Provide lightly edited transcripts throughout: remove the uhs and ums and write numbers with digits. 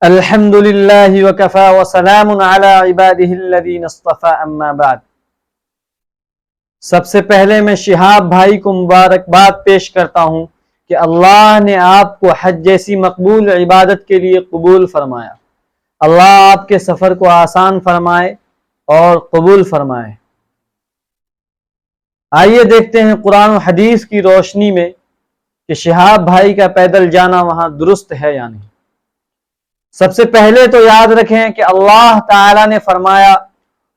الحمد للہ وکفا وسلام علی عبادہ الذین اصطفى اما بعد۔ سب سے پہلے میں شہاب بھائی کو مبارکباد پیش کرتا ہوں کہ اللہ نے آپ کو حج جیسی مقبول عبادت کے لیے قبول فرمایا۔ اللہ آپ کے سفر کو آسان فرمائے اور قبول فرمائے۔ آئیے دیکھتے ہیں قرآن و حدیث کی روشنی میں کہ شہاب بھائی کا پیدل جانا وہاں درست ہے یا نہیں۔ سب سے پہلے تو یاد رکھیں کہ اللہ تعالی نے فرمایا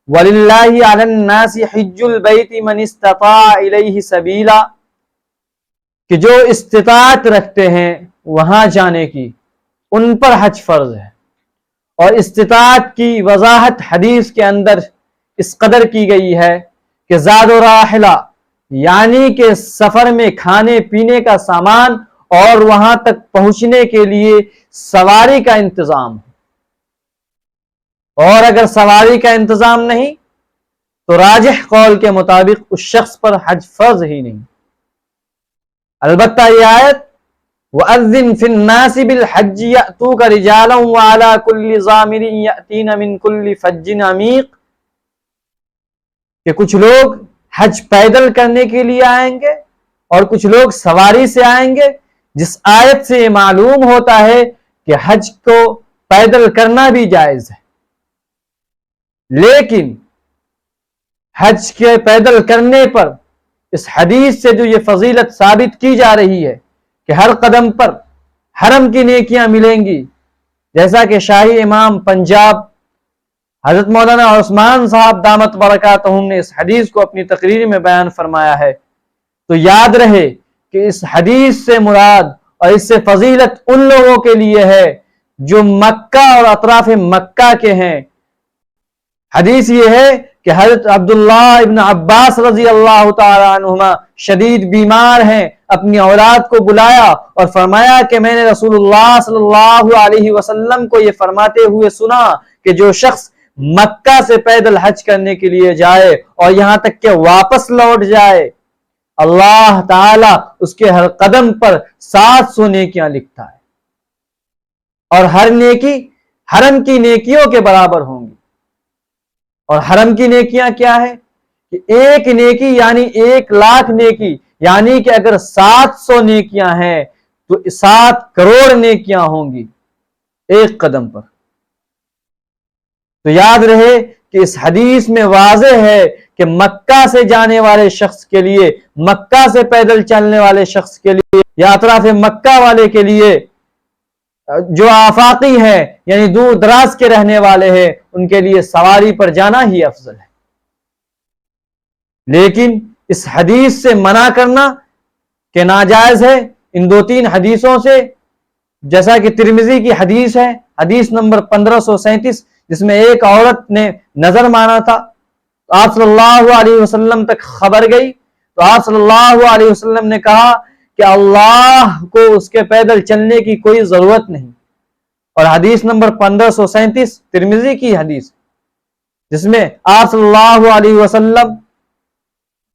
وَلِلَّهِ عَلَى النَّاسِ حِجُّ الْبَيْتِ مَنِ اسْتَطَاعَ إِلَيْهِ سَبِيلًا، کہ جو استطاعت رکھتے ہیں وہاں جانے کی ان پر حج فرض ہے۔ اور استطاعت کی وضاحت حدیث کے اندر اس قدر کی گئی ہے کہ زاد و راحلہ، یعنی کہ سفر میں کھانے پینے کا سامان اور وہاں تک پہنچنے کے لیے سواری کا انتظام ہو، اور اگر سواری کا انتظام نہیں تو راجح قول کے مطابق اس شخص پر حج فرض ہی نہیں۔ البتہ یہ آیت وَأَذِّن فِي النَّاسِ بِالْحَجِّ يَأْتُوكَ رِجَالًا وَعَلَى كُلِّ ضَامِرٍ يَأْتِينَ مِنْ كُلِّ فَجٍّ عَمِيقٍ، کہ کچھ لوگ حج پیدل کرنے کے لیے آئیں گے اور کچھ لوگ سواری سے آئیں گے، جس آیت سے یہ معلوم ہوتا ہے کہ حج کو پیدل کرنا بھی جائز ہے۔ لیکن حج کے پیدل کرنے پر اس حدیث سے جو یہ فضیلت ثابت کی جا رہی ہے کہ ہر قدم پر حرم کی نیکیاں ملیں گی، جیسا کہ شاہی امام پنجاب حضرت مولانا عثمان صاحب دامت برکاتہم نے اس حدیث کو اپنی تقریر میں بیان فرمایا ہے، تو یاد رہے کہ اس حدیث سے مراد اور اس سے فضیلت ان لوگوں کے لیے ہے جو مکہ اور اطراف مکہ کے ہیں۔ حدیث یہ ہے کہ حضرت عبداللہ ابن عباس رضی اللہ تعالی عنہما شدید بیمار ہیں، اپنی اولاد کو بلایا اور فرمایا کہ میں نے رسول اللہ صلی اللہ علیہ وسلم کو یہ فرماتے ہوئے سنا کہ جو شخص مکہ سے پیدل حج کرنے کے لیے جائے اور یہاں تک کہ واپس لوٹ جائے، اللہ تعالی اس کے ہر قدم پر 700 نیکیاں لکھتا ہے، اور ہر نیکی حرم کی نیکیوں کے برابر ہوں گی۔ اور حرم کی نیکیاں کیا ہے کہ ایک نیکی یعنی 1,00,000 نیکی، یعنی کہ اگر 700 نیکیاں ہیں تو 7 کروڑ نیکیاں ہوں گی ایک قدم پر۔ تو یاد رہے کہ اس حدیث میں واضح ہے کہ مکہ سے جانے والے شخص کے لیے، مکہ سے پیدل چلنے والے شخص کے لیے یا اطراف مکہ والے کے لیے، جو آفاقی ہیں یعنی دور دراز کے رہنے والے ہیں، ان کے لیے سواری پر جانا ہی افضل ہے۔ لیکن اس حدیث سے منع کرنا کہ ناجائز ہے ان 2-3 حدیثوں سے، جیسا کہ ترمذی کی حدیث ہے، حدیث نمبر 1537، جس میں ایک عورت نے نظر مانا تھا، تو آپ صلی اللہ علیہ وسلم تک خبر گئی، تو آپ صلی اللہ علیہ وسلم نے کہا کہ اللہ کو اس کے پیدل چلنے کی کوئی ضرورت نہیں۔ اور حدیث نمبر 1537 ترمذی کی حدیث، جس میں آپ صلی اللہ علیہ وسلم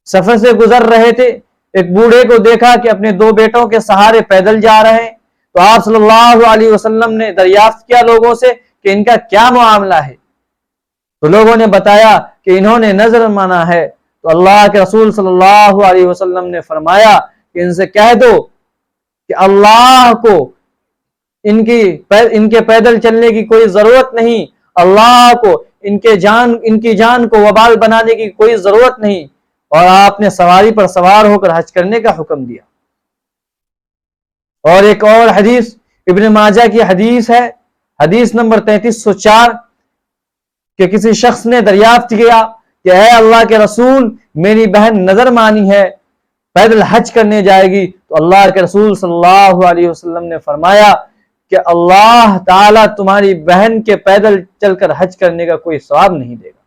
سفر سے گزر رہے تھے، ایک بوڑھے کو دیکھا کہ اپنے 2 بیٹوں کے سہارے پیدل جا رہے ہیں، تو آپ صلی اللہ علیہ وسلم نے دریافت کیا لوگوں سے کہ ان کا کیا معاملہ ہے، تو لوگوں نے بتایا کہ انہوں نے نظر مانا ہے۔ تو اللہ کے رسول صلی اللہ علیہ وسلم نے فرمایا کہ ان سے کہہ دو کہ اللہ کو ان کے پیدل چلنے کی کوئی ضرورت نہیں، اللہ کو ان کی جان کو وبال بنانے کی کوئی ضرورت نہیں، اور آپ نے سواری پر سوار ہو کر حج کرنے کا حکم دیا۔ اور ایک اور حدیث ابن ماجہ کی حدیث ہے، حدیث نمبر 3304، کہ کسی شخص نے دریافت کیا کہ اے اللہ کے رسول، میری بہن نظر مانی ہے، پیدل حج کرنے جائے گی، تو اللہ کے رسول صلی اللہ علیہ وسلم نے فرمایا کہ اللہ تعالیٰ تمہاری بہن کے پیدل چل کر حج کرنے کا کوئی ثواب نہیں دے گا۔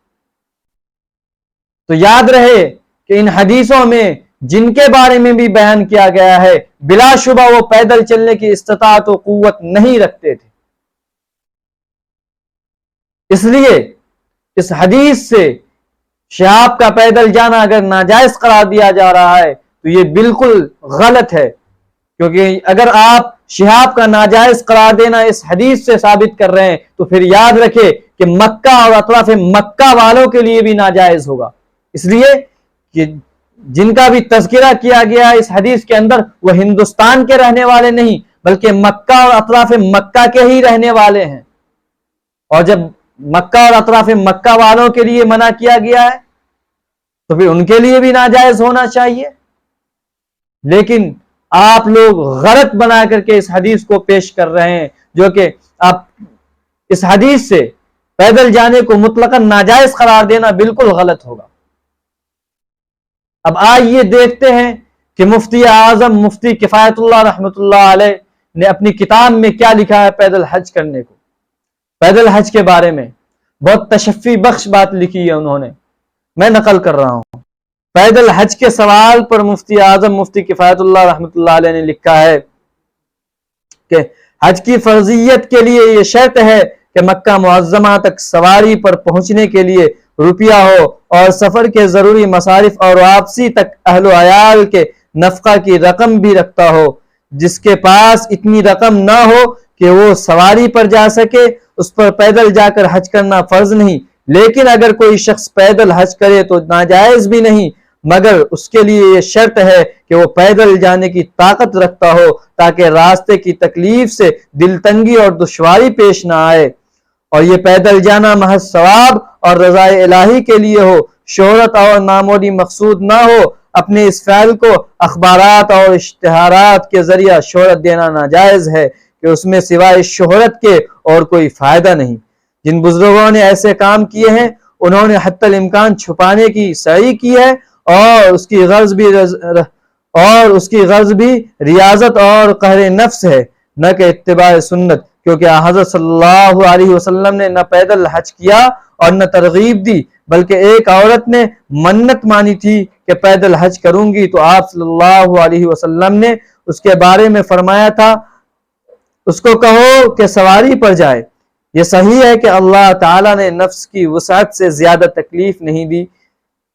تو یاد رہے کہ ان حدیثوں میں جن کے بارے میں بھی بیان کیا گیا ہے، بلا شبہ وہ پیدل چلنے کی استطاعت و قوت نہیں رکھتے تھے۔ اس لیے اس حدیث سے شہاب کا پیدل جانا اگر ناجائز قرار دیا جا رہا ہے تو یہ بالکل غلط ہے، کیونکہ اگر آپ شہاب کا ناجائز قرار دینا اس حدیث سے ثابت کر رہے ہیں، تو پھر یاد رکھے کہ مکہ اور اطراف مکہ والوں کے لیے بھی ناجائز ہوگا، اس لیے کہ جن کا بھی تذکرہ کیا گیا ہے اس حدیث کے اندر وہ ہندوستان کے رہنے والے نہیں بلکہ مکہ اور اطراف مکہ کے ہی رہنے والے ہیں، اور جب مکہ اور اطراف مکہ والوں کے لیے منع کیا گیا ہے تو پھر ان کے لیے بھی ناجائز ہونا چاہیے۔ لیکن آپ لوگ غلط بنا کر کے اس حدیث کو پیش کر رہے ہیں، جو کہ آپ اس حدیث سے پیدل جانے کو مطلقاً ناجائز قرار دینا بالکل غلط ہوگا۔ اب آئیے دیکھتے ہیں کہ مفتی اعظم مفتی کفایت اللہ رحمۃ اللہ علیہ نے اپنی کتاب میں کیا لکھا ہے پیدل حج کرنے کو، پیدل حج کے بارے میں بہت تشفی بخش بات لکھی ہے انہوں نے، میں نقل کر رہا ہوں۔ پیدل حج کے سوال پر مفتی اعظم مفتی کفایت اللہ رحمۃ اللہ علیہ نے لکھا ہے کہ حج کی فرضیت کے لیے یہ شرط ہے کہ مکہ معظمہ تک سواری پر پہنچنے کے لیے روپیہ ہو اور سفر کے ضروری مصارف اور واپسی تک اہل و عیال کے نفقہ کی رقم بھی رکھتا ہو۔ جس کے پاس اتنی رقم نہ ہو کہ وہ سواری پر جا سکے اس پر پیدل جا کر حج کرنا فرض نہیں، لیکن اگر کوئی شخص پیدل حج کرے تو ناجائز بھی نہیں، مگر اس کے لیے یہ شرط ہے کہ وہ پیدل جانے کی طاقت رکھتا ہو تاکہ راستے کی تکلیف سے دل تنگی اور دشواری پیش نہ آئے، اور یہ پیدل جانا محض ثواب اور رضا الہی کے لیے ہو، شہرت اور ناموری مقصود نہ ہو۔ اپنے اس فعل کو اخبارات اور اشتہارات کے ذریعہ شہرت دینا ناجائز ہے کہ اس میں سوائے شہرت کے اور کوئی فائدہ نہیں۔ جن بزرگوں نے ایسے کام کیے ہیں انہوں نے حتی الامکان چھپانے کی سعی کی ہے، اور اس کی غرض بھی ریاضت اور قہر نفس ہے، نہ کہ اتباع سنت، کیونکہ حضرت صلی اللہ علیہ وسلم نے نہ پیدل حج کیا اور نہ ترغیب دی، بلکہ ایک عورت نے منت مانی تھی کہ پیدل حج کروں گی تو آپ صلی اللہ علیہ وسلم نے اس کے بارے میں فرمایا تھا اس کو کہو کہ سواری پر جائے۔ یہ صحیح ہے کہ اللہ تعالیٰ نے نفس کی وسعت سے زیادہ تکلیف نہیں دی،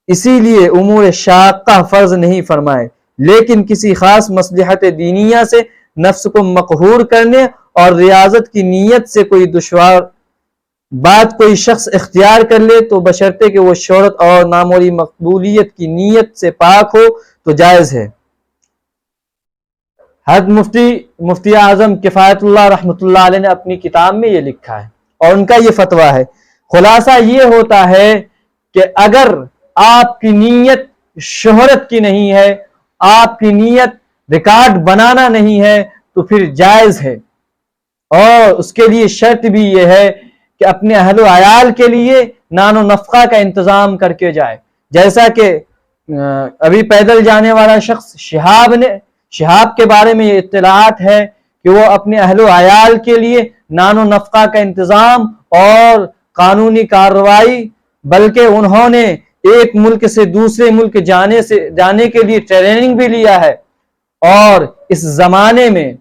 اسی لیے امور شاقہ فرض نہیں فرمائے، لیکن کسی خاص مصلحت دینیہ سے نفس کو مقہور کرنے اور ریاضت کی نیت سے کوئی دشوار بات کوئی شخص اختیار کر لے تو بشرطے کہ وہ شہرت اور ناموری مقبولیت کی نیت سے پاک ہو تو جائز ہے۔ حضرت مفتی اعظم کفایت اللہ رحمۃ اللہ علیہ نے اپنی کتاب میں یہ لکھا ہے اور ان کا یہ فتویٰ ہے۔ خلاصہ یہ ہوتا ہے کہ اگر آپ کی نیت شہرت کی نہیں ہے، آپ کی نیت ریکارڈ بنانا نہیں ہے تو پھر جائز ہے، اور اس کے لیے شرط بھی یہ ہے کہ اپنے اہل و عیال کے لیے نان و نفقہ کا انتظام کر کے جائے، جیسا کہ ابھی پیدل جانے والا شخص شہاب کے بارے میں یہ اطلاعات ہے کہ وہ اپنے اہل و عیال کے لیے نان و نفقہ کا انتظام اور قانونی کارروائی، بلکہ انہوں نے ایک ملک سے دوسرے ملک جانے کے لیے ٹریننگ بھی لیا ہے، اور اس زمانے میں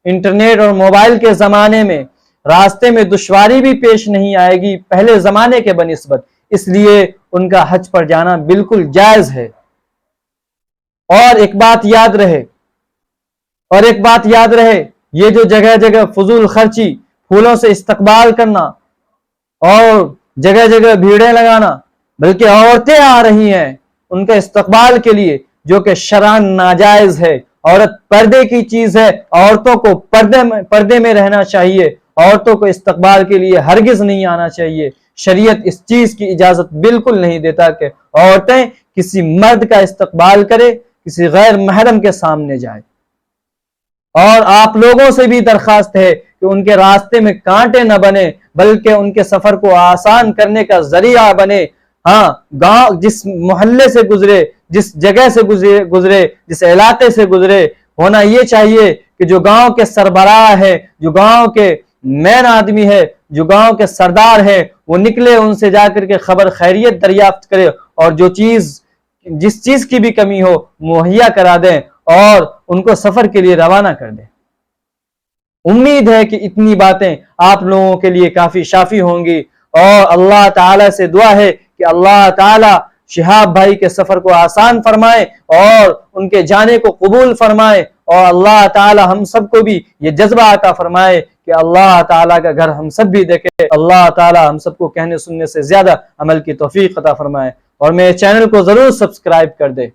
انٹرنیٹ اور موبائل کے زمانے میں راستے میں دشواری بھی پیش نہیں آئے گی پہلے زمانے کے بنسبت، اس لیے ان کا حج پر جانا بالکل جائز ہے۔ اور ایک بات یاد رہے یہ جو جگہ جگہ فضول خرچی، پھولوں سے استقبال کرنا اور جگہ جگہ بھیڑیں لگانا، بلکہ عورتیں آ رہی ہیں ان کے استقبال کے لیے، جو کہ شرعاً ناجائز ہے۔ عورت پردے کی چیز ہے، عورتوں کو پردے میں رہنا چاہیے، عورتوں کو استقبال کے لیے ہرگز نہیں آنا چاہیے۔ شریعت اس چیز کی اجازت بالکل نہیں دیتا کہ عورتیں کسی مرد کا استقبال کرے، کسی غیر محرم کے سامنے جائے۔ اور آپ لوگوں سے بھی درخواست ہے کہ ان کے راستے میں کانٹے نہ بنے، بلکہ ان کے سفر کو آسان کرنے کا ذریعہ بنے۔ ہاں، گاؤں جس محلے سے گزرے، جس جگہ سے گزرے، جس علاقے سے گزرے، ہونا یہ چاہیے کہ جو گاؤں کے سربراہ ہے، جو گاؤں کے مین آدمی ہے، جو گاؤں کے سردار ہے، وہ نکلے ان سے جا کر کے خبر خیریت دریافت کرے، اور جس چیز کی بھی کمی ہو مہیا کرا دیں اور ان کو سفر کے لیے روانہ کر دیں۔ امید ہے کہ اتنی باتیں آپ لوگوں کے لیے کافی شافی ہوں گی، اور اللہ تعالیٰ سے دعا ہے کہ اللہ تعالیٰ شہاب بھائی کے سفر کو آسان فرمائے اور ان کے جانے کو قبول فرمائے، اور اللہ تعالی ہم سب کو بھی یہ جذبہ عطا فرمائے کہ اللہ تعالیٰ کا گھر ہم سب بھی دیکھے۔ اللہ تعالیٰ ہم سب کو کہنے سننے سے زیادہ عمل کی توفیق عطا فرمائے، اور میرے چینل کو ضرور سبسکرائب کر دے۔